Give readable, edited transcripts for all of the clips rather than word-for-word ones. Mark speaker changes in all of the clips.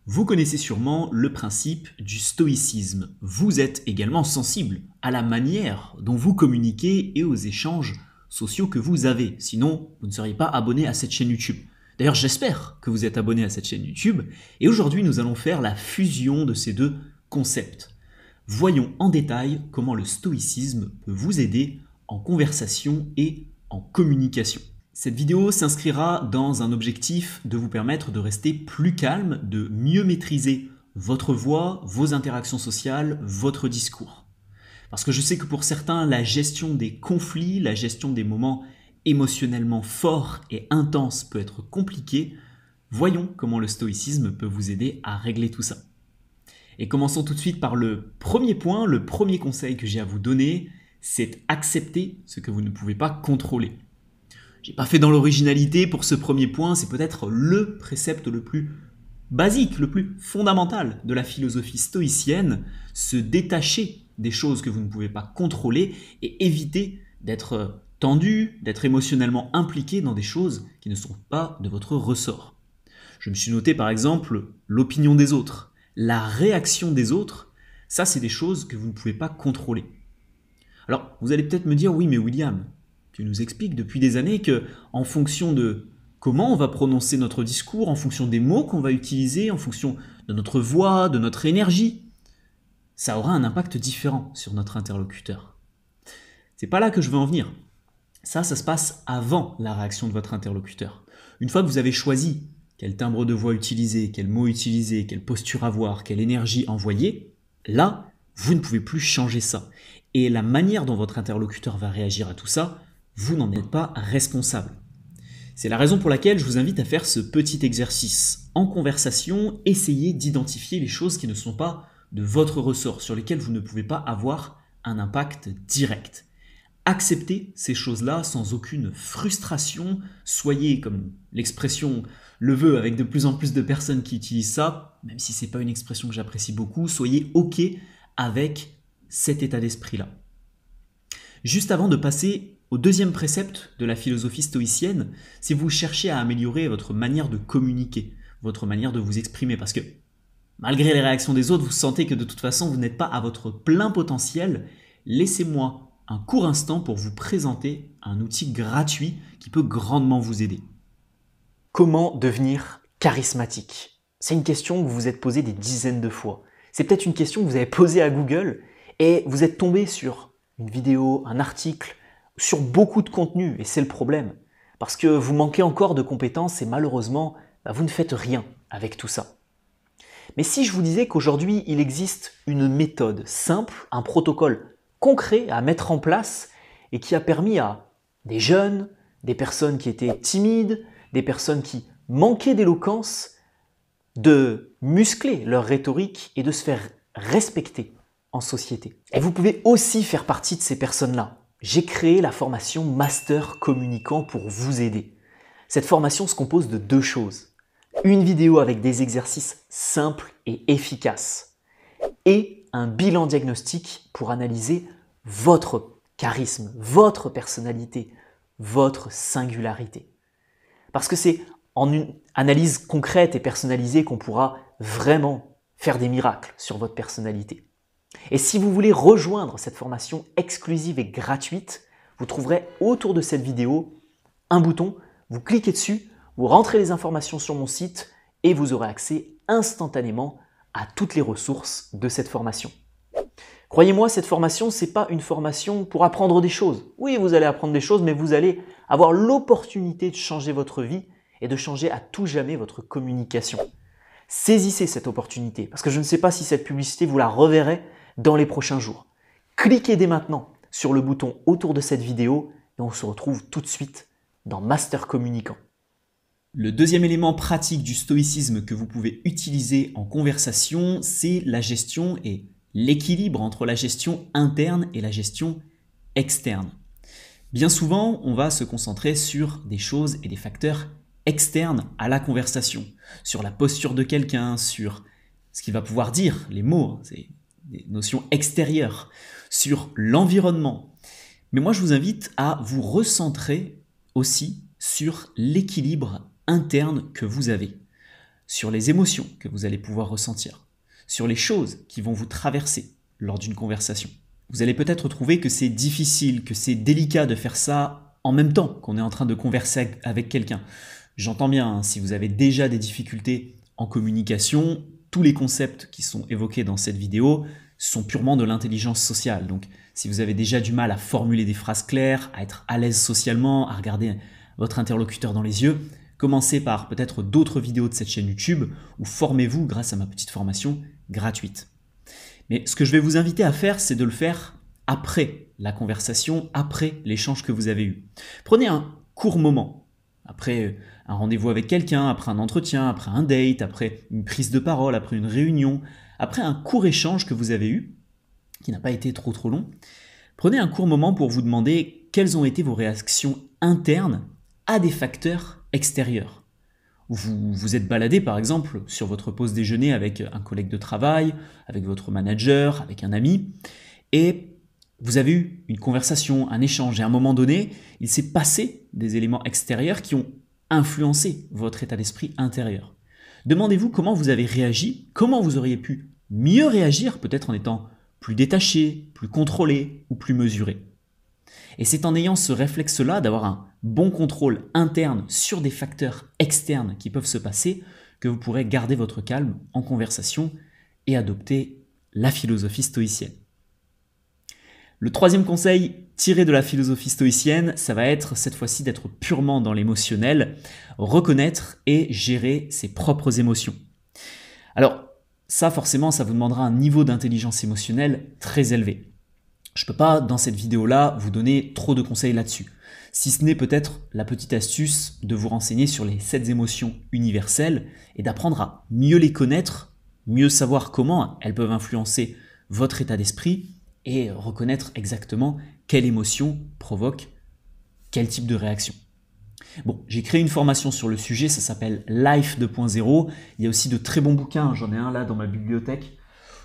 Speaker 1: Vous connaissez sûrement le principe du stoïcisme. Vous êtes également sensible à la manière dont vous communiquez et aux échanges sociaux que vous avez. Sinon, vous ne seriez pas abonné à cette chaîne YouTube. D'ailleurs, j'espère que vous êtes abonné à cette chaîne YouTube. Et aujourd'hui, nous allons faire la fusion de ces deux concepts. Voyons en détail comment le stoïcisme peut vous aider en conversation et en communication. Cette vidéo s'inscrira dans un objectif de vous permettre de rester plus calme, de mieux maîtriser votre voix, vos interactions sociales, votre discours. Parce que je sais que pour certains, la gestion des conflits, la gestion des moments émotionnellement forts et intenses peut être compliquée. Voyons comment le stoïcisme peut vous aider à régler tout ça. Et commençons tout de suite par le premier point, le premier conseil que j'ai à vous donner, c'est accepter ce que vous ne pouvez pas contrôler. J'ai pas fait dans l'originalité pour ce premier point, c'est peut-être le précepte le plus basique, le plus fondamental de la philosophie stoïcienne, se détacher des choses que vous ne pouvez pas contrôler et éviter d'être tendu, d'être émotionnellement impliqué dans des choses qui ne sont pas de votre ressort. Je me suis noté par exemple l'opinion des autres, la réaction des autres, ça c'est des choses que vous ne pouvez pas contrôler. Alors vous allez peut-être me dire, oui mais William, tu nous expliques depuis des années que, en fonction de comment on va prononcer notre discours, en fonction des mots qu'on va utiliser, en fonction de notre voix, de notre énergie, ça aura un impact différent sur notre interlocuteur. C'est pas là que je veux en venir. Ça se passe avant la réaction de votre interlocuteur. Une fois que vous avez choisi quel timbre de voix utiliser, quels mots utiliser, quelle posture avoir, quelle énergie envoyer, là, vous ne pouvez plus changer ça. Et la manière dont votre interlocuteur va réagir à tout ça, vous n'en êtes pas responsable. C'est la raison pour laquelle je vous invite à faire ce petit exercice. En conversation, essayez d'identifier les choses qui ne sont pas de votre ressort, sur lesquelles vous ne pouvez pas avoir un impact direct. Acceptez ces choses-là sans aucune frustration. Soyez, comme l'expression le veut, avec de plus en plus de personnes qui utilisent ça, même si ce n'est pas une expression que j'apprécie beaucoup, soyez OK avec cet état d'esprit-là. Juste avant de passer au deuxième précepte de la philosophie stoïcienne, si vous cherchez à améliorer votre manière de communiquer, votre manière de vous exprimer, parce que malgré les réactions des autres, vous sentez que de toute façon vous n'êtes pas à votre plein potentiel, laissez-moi un court instant pour vous présenter un outil gratuit qui peut grandement vous aider.
Speaker 2: Comment devenir charismatique? C'est une question que vous vous êtes posée des dizaines de fois. C'est peut-être une question que vous avez posée à Google et vous êtes tombé sur une vidéo, un article, sur beaucoup de contenu, et c'est le problème. Parce que vous manquez encore de compétences et malheureusement, vous ne faites rien avec tout ça. Mais si je vous disais qu'aujourd'hui, il existe une méthode simple, un protocole concret à mettre en place et qui a permis à des jeunes, des personnes qui étaient timides, des personnes qui manquaient d'éloquence, de muscler leur rhétorique et de se faire respecter en société. Et vous pouvez aussi faire partie de ces personnes-là. J'ai créé la formation Master Communicant pour vous aider. Cette formation se compose de deux choses. Une vidéo avec des exercices simples et efficaces et un bilan diagnostic pour analyser votre charisme, votre personnalité, votre singularité. Parce que c'est en une analyse concrète et personnalisée qu'on pourra vraiment faire des miracles sur votre personnalité. Et si vous voulez rejoindre cette formation exclusive et gratuite, vous trouverez autour de cette vidéo un bouton, vous cliquez dessus, vous rentrez les informations sur mon site et vous aurez accès instantanément à toutes les ressources de cette formation. Croyez-moi, cette formation, ce n'est pas une formation pour apprendre des choses. Oui, vous allez apprendre des choses, mais vous allez avoir l'opportunité de changer votre vie et de changer à tout jamais votre communication. Saisissez cette opportunité, parce que je ne sais pas si cette publicité, vous la reverrez dans les prochains jours. Cliquez dès maintenant sur le bouton autour de cette vidéo et on se retrouve tout de suite dans Master Communicant.
Speaker 1: Le deuxième élément pratique du stoïcisme que vous pouvez utiliser en conversation, c'est la gestion et l'équilibre entre la gestion interne et la gestion externe. Bien souvent, on va se concentrer sur des choses et des facteurs externes à la conversation, sur la posture de quelqu'un, sur ce qu'il va pouvoir dire, les mots, c'est des notions extérieures, sur l'environnement. Mais moi, je vous invite à vous recentrer aussi sur l'équilibre interne que vous avez, sur les émotions que vous allez pouvoir ressentir, sur les choses qui vont vous traverser lors d'une conversation. Vous allez peut-être trouver que c'est difficile, que c'est délicat de faire ça en même temps qu'on est en train de converser avec quelqu'un. J'entends bien, hein, si vous avez déjà des difficultés en communication, tous les concepts qui sont évoqués dans cette vidéo sont purement de l'intelligence sociale. Donc, si vous avez déjà du mal à formuler des phrases claires, à être à l'aise socialement, à regarder votre interlocuteur dans les yeux, commencez par peut-être d'autres vidéos de cette chaîne YouTube ou formez-vous grâce à ma petite formation gratuite. Mais ce que je vais vous inviter à faire, c'est de le faire après la conversation, après l'échange que vous avez eu. Prenez un court moment, après un rendez-vous avec quelqu'un, après un entretien, après un date, après une prise de parole, après une réunion, après un court échange que vous avez eu, qui n'a pas été trop long. Prenez un court moment pour vous demander quelles ont été vos réactions internes à des facteurs extérieurs. Vous vous êtes baladé par exemple sur votre pause déjeuner avec un collègue de travail, avec votre manager, avec un ami, et vous avez eu une conversation, un échange, et à un moment donné, il s'est passé des éléments extérieurs qui ont influencé votre état d'esprit intérieur. Demandez-vous comment vous avez réagi, comment vous auriez pu mieux réagir, peut-être en étant plus détaché, plus contrôlé ou plus mesuré. Et c'est en ayant ce réflexe-là d'avoir un bon contrôle interne sur des facteurs externes qui peuvent se passer que vous pourrez garder votre calme en conversation et adopter la philosophie stoïcienne. Le troisième conseil tiré de la philosophie stoïcienne, ça va être cette fois-ci d'être purement dans l'émotionnel, reconnaître et gérer ses propres émotions. Alors ça forcément, ça vous demandera un niveau d'intelligence émotionnelle très élevé. Je ne peux pas, dans cette vidéo-là, vous donner trop de conseils là-dessus. Si ce n'est peut-être la petite astuce de vous renseigner sur les 7 émotions universelles et d'apprendre à mieux les connaître, mieux savoir comment elles peuvent influencer votre état d'esprit et reconnaître exactement quelle émotion provoque quel type de réaction. Bon, j'ai créé une formation sur le sujet, ça s'appelle Life 2.0. Il y a aussi de très bons bouquins, j'en ai un là dans ma bibliothèque.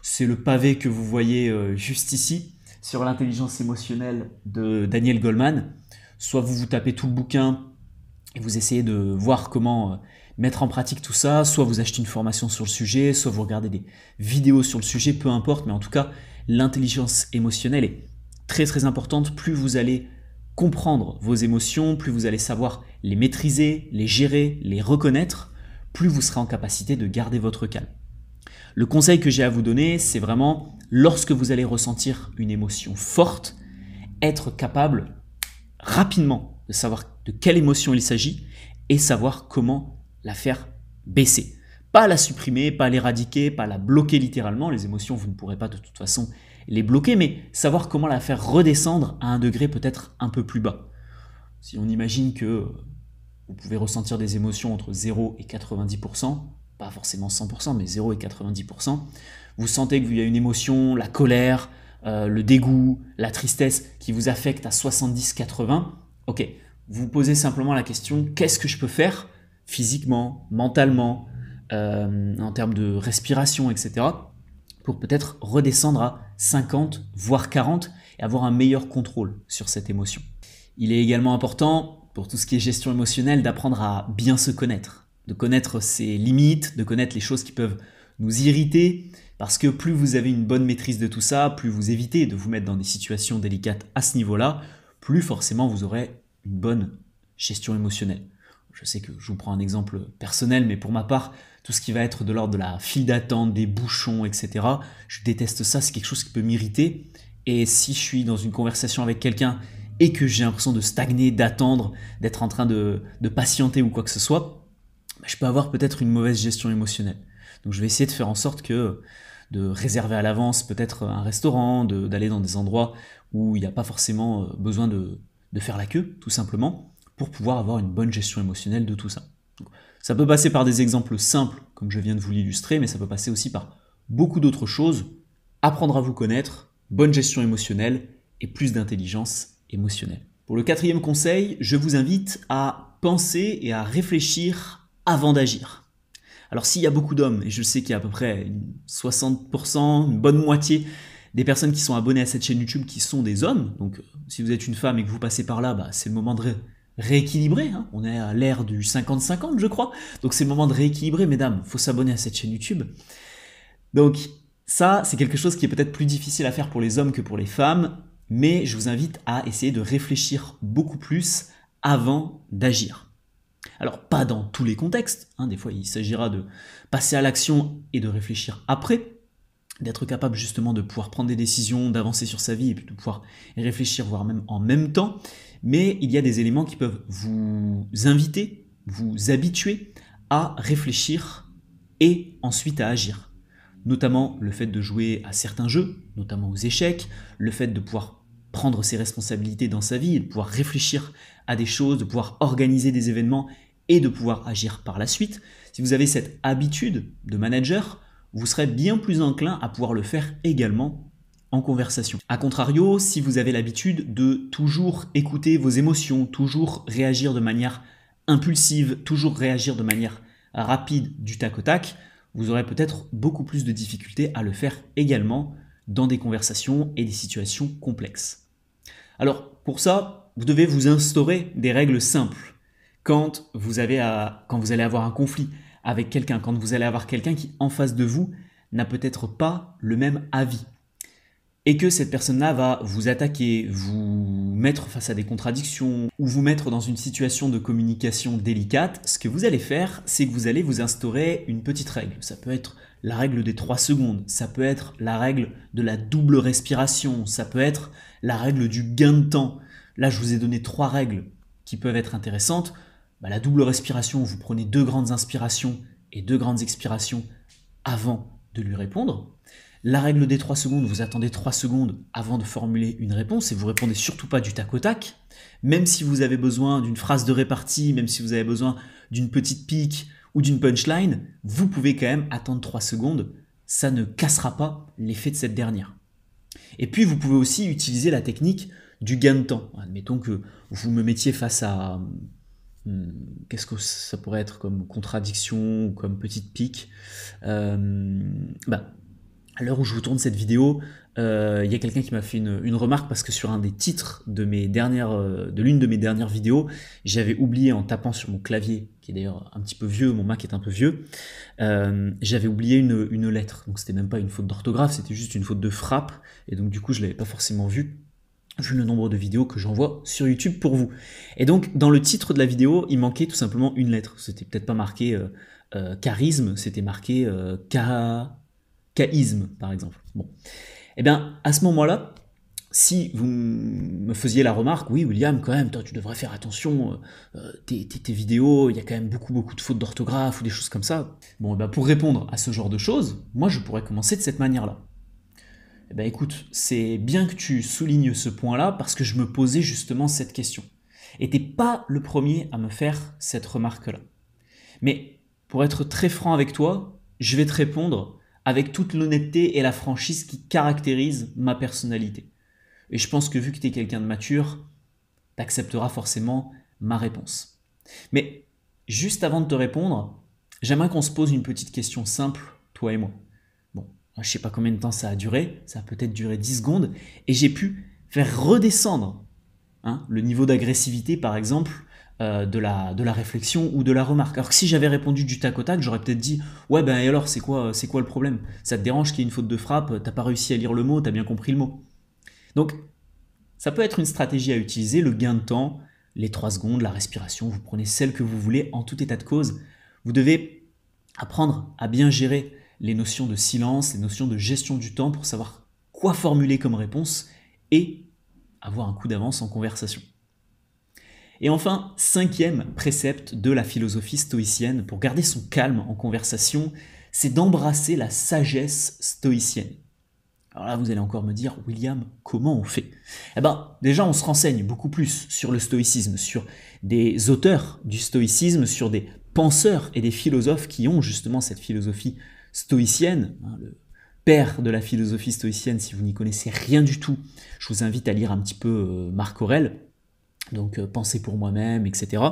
Speaker 1: C'est le pavé que vous voyez juste ici, sur l'intelligence émotionnelle de Daniel Goleman. Soit vous tapez tout le bouquin et vous essayez de voir comment mettre en pratique tout ça, soit vous achetez une formation sur le sujet, soit vous regardez des vidéos sur le sujet, peu importe, mais en tout cas, l'intelligence émotionnelle est très importante. Plus vous allez comprendre vos émotions, plus vous allez savoir les maîtriser, les gérer, les reconnaître, plus vous serez en capacité de garder votre calme. Le conseil que j'ai à vous donner, c'est vraiment, lorsque vous allez ressentir une émotion forte, être capable rapidement de savoir de quelle émotion il s'agit et savoir comment la faire baisser. Pas la supprimer, pas l'éradiquer, pas la bloquer littéralement. Les émotions, vous ne pourrez pas de toute façon les bloquer, mais savoir comment la faire redescendre à un degré peut-être un peu plus bas. Si on imagine que vous pouvez ressentir des émotions entre 0 et 90%, pas forcément 100%, mais 0 et 90%, vous sentez qu'il y a une émotion, la colère, le dégoût, la tristesse qui vous affecte à 70-80, ok, vous vous posez simplement la question, qu'est-ce que je peux faire physiquement, mentalement, en termes de respiration, etc., pour peut-être redescendre à 50, voire 40 et avoir un meilleur contrôle sur cette émotion. Il est également important, pour tout ce qui est gestion émotionnelle, d'apprendre à bien se connaître, de connaître ses limites, de connaître les choses qui peuvent nous irriter, parce que plus vous avez une bonne maîtrise de tout ça, plus vous évitez de vous mettre dans des situations délicates à ce niveau-là, plus forcément vous aurez une bonne gestion émotionnelle. Je sais que je vous prends un exemple personnel, mais pour ma part, tout ce qui va être de l'ordre de la file d'attente, des bouchons, etc., je déteste ça, c'est quelque chose qui peut m'irriter. Et si je suis dans une conversation avec quelqu'un et que j'ai l'impression de stagner, d'attendre, d'être en train de patienter ou quoi que ce soit, je peux avoir peut-être une mauvaise gestion émotionnelle. Donc je vais essayer de faire en sorte de réserver à l'avance peut-être un restaurant, d'aller dans des endroits où il n'y a pas forcément besoin de faire la queue, tout simplement, pour pouvoir avoir une bonne gestion émotionnelle de tout ça. Donc, ça peut passer par des exemples simples, comme je viens de vous l'illustrer, mais ça peut passer aussi par beaucoup d'autres choses. Apprendre à vous connaître, bonne gestion émotionnelle et plus d'intelligence émotionnelle. Pour le quatrième conseil, je vous invite à penser et à réfléchir avant d'agir. Alors s'il y a beaucoup d'hommes, et je sais qu'il y a à peu près 60%, une bonne moitié des personnes qui sont abonnées à cette chaîne YouTube qui sont des hommes, donc si vous êtes une femme et que vous passez par là, c'est le moment de rééquilibrer, hein. On est à l'ère du 50-50 je crois, donc c'est le moment de rééquilibrer mesdames, il faut s'abonner à cette chaîne YouTube. Donc ça c'est quelque chose qui est peut-être plus difficile à faire pour les hommes que pour les femmes, mais je vous invite à essayer de réfléchir beaucoup plus avant d'agir. Alors pas dans tous les contextes, hein. Des fois il s'agira de passer à l'action et de réfléchir après, d'être capable justement de pouvoir prendre des décisions, d'avancer sur sa vie et puis de pouvoir réfléchir, voire même en même temps. Mais il y a des éléments qui peuvent vous inviter, vous habituer à réfléchir et ensuite à agir. Notamment le fait de jouer à certains jeux, notamment aux échecs, le fait de pouvoir prendre ses responsabilités dans sa vie et de pouvoir réfléchir à des choses, de pouvoir organiser des événements et de pouvoir agir par la suite. Si vous avez cette habitude de manager, vous serez bien plus enclin à pouvoir le faire également en conversation. A contrario, si vous avez l'habitude de toujours écouter vos émotions, toujours réagir de manière impulsive, toujours réagir de manière rapide du tac au tac, vous aurez peut-être beaucoup plus de difficultés à le faire également dans des conversations et des situations complexes. Alors pour ça, vous devez vous instaurer des règles simples. Quand vous allez avoir un conflit avec quelqu'un, quand vous allez avoir quelqu'un qui en face de vous n'a peut-être pas le même avis et que cette personne-là va vous attaquer, vous mettre face à des contradictions ou vous mettre dans une situation de communication délicate, ce que vous allez faire, c'est que vous allez vous instaurer une petite règle. Ça peut être la règle des 3 secondes, ça peut être la règle de la double respiration, ça peut être la règle du gain de temps. Là, je vous ai donné 3 règles qui peuvent être intéressantes. La double respiration, vous prenez 2 grandes inspirations et 2 grandes expirations avant de lui répondre. La règle des 3 secondes, vous attendez 3 secondes avant de formuler une réponse et vous répondez surtout pas du tac au tac. Même si vous avez besoin d'une phrase de répartie, même si vous avez besoin d'une petite pique ou d'une punchline, vous pouvez quand même attendre 3 secondes. Ça ne cassera pas l'effet de cette dernière. Et puis vous pouvez aussi utiliser la technique du gain de temps. Admettons que vous me mettiez face à... Qu'est-ce que ça pourrait être comme contradiction ou comme petite pique à l'heure où je vous tourne cette vidéo, il y a quelqu'un qui m'a fait une remarque parce que sur un des titres de l'une de mes dernières vidéos, j'avais oublié en tapant sur mon clavier, qui est d'ailleurs un petit peu vieux, mon Mac est un peu vieux, j'avais oublié une lettre. Donc c'était même pas une faute d'orthographe, c'était juste une faute de frappe, et donc du coup je l'avais pas forcément vu le nombre de vidéos que j'envoie sur YouTube pour vous. Et donc dans le titre de la vidéo, il manquait tout simplement une lettre. C'était peut-être pas marqué charisme, c'était marqué chaïsme, par exemple. Bon. Eh bien, à ce moment-là, si vous me faisiez la remarque, oui, William, quand même, toi, tu devrais faire attention, tes vidéos, il y a quand même beaucoup de fautes d'orthographe ou des choses comme ça. Bon, eh bien, pour répondre à ce genre de choses, moi, je pourrais commencer de cette manière-là. Eh bien, écoute, c'est bien que tu soulignes ce point-là parce que je me posais justement cette question. Et t'es pas le premier à me faire cette remarque-là. Mais pour être très franc avec toi, je vais te répondre avec toute l'honnêteté et la franchise qui caractérisent ma personnalité. Et je pense que vu que tu es quelqu'un de mature, tu accepteras forcément ma réponse. Mais juste avant de te répondre, j'aimerais qu'on se pose une petite question simple, toi et moi. Bon, je ne sais pas combien de temps ça a duré, ça a peut-être duré 10 secondes, et j'ai pu faire redescendre le niveau d'agressivité, par exemple, de la réflexion ou de la remarque. Alors que si j'avais répondu du tac au tac, j'aurais peut-être dit « Ouais, ben et alors, c'est quoi le problème? Ça te dérange qu'il y ait une faute de frappe? T'as pas réussi à lire le mot, t'as bien compris le mot. » Donc, ça peut être une stratégie à utiliser, le gain de temps, les 3 secondes, la respiration, vous prenez celle que vous voulez en tout état de cause. Vous devez apprendre à bien gérer les notions de silence, les notions de gestion du temps pour savoir quoi formuler comme réponse et avoir un coup d'avance en conversation. Et enfin, 5e précepte de la philosophie stoïcienne pour garder son calme en conversation, c'est d'embrasser la sagesse stoïcienne. Alors là, vous allez encore me dire, William, comment on fait? Eh bien, déjà, on se renseigne beaucoup plus sur le stoïcisme, sur des auteurs du stoïcisme, sur des penseurs et des philosophes qui ont justement cette philosophie stoïcienne, le père de la philosophie stoïcienne, si vous n'y connaissez rien du tout, je vous invite à lire un petit peu Marc Aurèle, donc Penser pour moi-même, etc.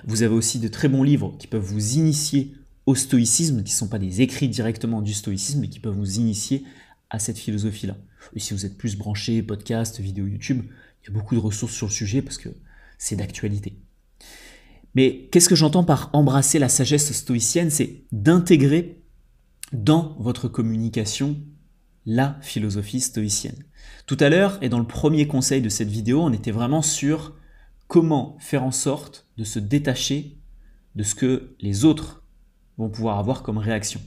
Speaker 1: Vous avez aussi de très bons livres qui peuvent vous initier au stoïcisme, qui ne sont pas des écrits directement du stoïcisme, mais qui peuvent vous initier à cette philosophie-là. Et si vous êtes plus branché, podcast, vidéo YouTube, il y a beaucoup de ressources sur le sujet parce que c'est d'actualité. Mais qu'est-ce que j'entends par embrasser la sagesse stoïcienne? C'est d'intégrer dans votre communication la philosophie stoïcienne. Tout à l'heure, et dans le premier conseil de cette vidéo, on était vraiment sur comment faire en sorte de se détacher de ce que les autres vont pouvoir avoir comme réaction.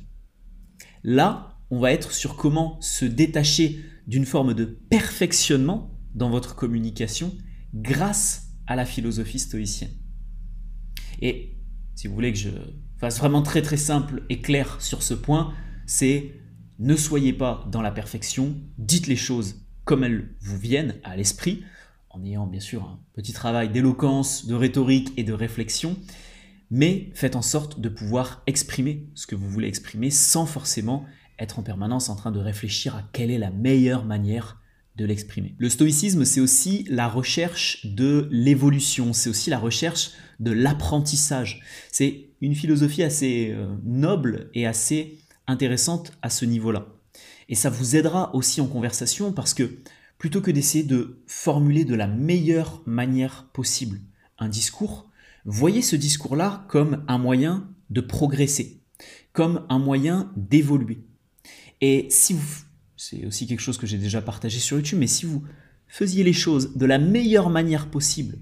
Speaker 1: Là, on va être sur comment se détacher d'une forme de perfectionnement dans votre communication grâce à la philosophie stoïcienne. Et si vous voulez que je fasse vraiment très très simple et clair sur ce point, c'est ne soyez pas dans la perfection, dites les choses comme elles vous viennent à l'esprit, en ayant bien sûr un petit travail d'éloquence, de rhétorique et de réflexion, mais faites en sorte de pouvoir exprimer ce que vous voulez exprimer sans forcément être en permanence en train de réfléchir à quelle est la meilleure manière de l'exprimer. Le stoïcisme, c'est aussi la recherche de l'évolution, c'est aussi la recherche de l'apprentissage. C'est une philosophie assez noble et assez intéressante à ce niveau-là. Et ça vous aidera aussi en conversation parce que plutôt que d'essayer de formuler de la meilleure manière possible un discours, voyez ce discours-là comme un moyen de progresser, comme un moyen d'évoluer. Et si vous, c'est aussi quelque chose que j'ai déjà partagé sur YouTube, mais si vous faisiez les choses de la meilleure manière possible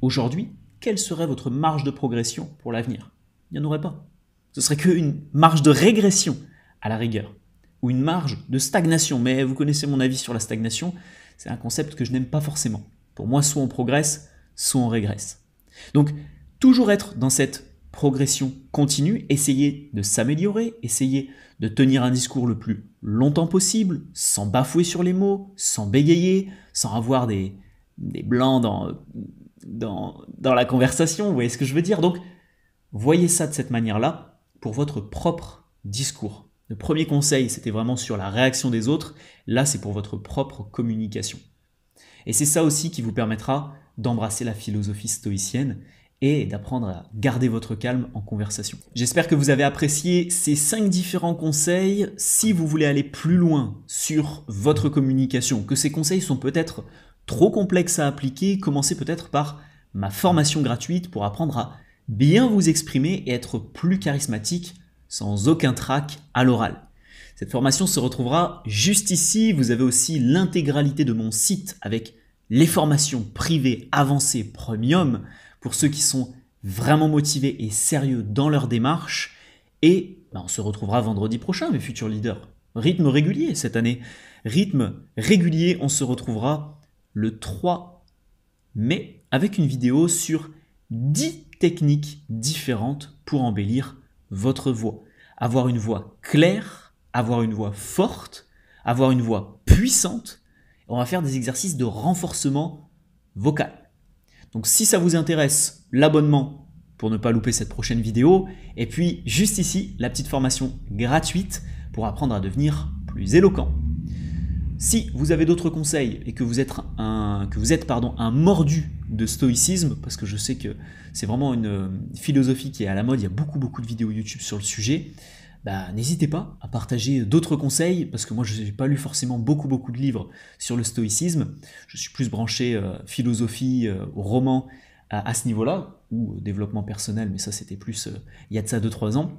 Speaker 1: aujourd'hui, quelle serait votre marge de progression pour l'avenir? Il n'y en aurait pas. Ce serait qu'une marge de régression à la rigueur, ou une marge de stagnation. Mais vous connaissez mon avis sur la stagnation, c'est un concept que je n'aime pas forcément. Pour moi, soit on progresse, soit on régresse. Donc, toujours être dans cette progression continue, essayer de s'améliorer, essayer de tenir un discours le plus longtemps possible, sans bafouer sur les mots, sans bégayer, sans avoir des blancs dans la conversation, vous voyez ce que je veux dire? Donc, voyez ça de cette manière-là pour votre propre discours. Le premier conseil, c'était vraiment sur la réaction des autres. Là, c'est pour votre propre communication. Et c'est ça aussi qui vous permettra d'embrasser la philosophie stoïcienne et d'apprendre à garder votre calme en conversation. J'espère que vous avez apprécié ces 5 différents conseils. Si vous voulez aller plus loin sur votre communication, que ces conseils sont peut-être trop complexes à appliquer, commencez peut-être par ma formation gratuite pour apprendre à bien vous exprimer et être plus charismatique sans aucun trac à l'oral. Cette formation se retrouvera juste ici. Vous avez aussi l'intégralité de mon site avec les formations privées avancées premium pour ceux qui sont vraiment motivés et sérieux dans leur démarche. Et on se retrouvera vendredi prochain, mes futurs leaders. Rythme régulier cette année. Rythme régulier, on se retrouvera le 3 mai avec une vidéo sur 10 techniques différentes pour embellir votre voix. Avoir une voix claire, avoir une voix forte, avoir une voix puissante. On va faire des exercices de renforcement vocal. Donc si ça vous intéresse, l'abonnement pour ne pas louper cette prochaine vidéo. Et puis juste ici, la petite formation gratuite pour apprendre à devenir plus éloquent. Si vous avez d'autres conseils et que vous êtes un mordu de stoïcisme, parce que je sais que c'est vraiment une philosophie qui est à la mode, il y a beaucoup de vidéos YouTube sur le sujet, n'hésitez pas à partager d'autres conseils, parce que moi je n'ai pas lu forcément beaucoup de livres sur le stoïcisme, je suis plus branché philosophie, roman à ce niveau-là, ou développement personnel, mais ça c'était plus il y a de ça 2-3 ans.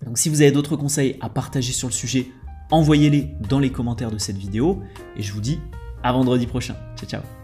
Speaker 1: Donc si vous avez d'autres conseils à partager sur le sujet, envoyez-les dans les commentaires de cette vidéo, et je vous dis à vendredi prochain. Ciao ciao.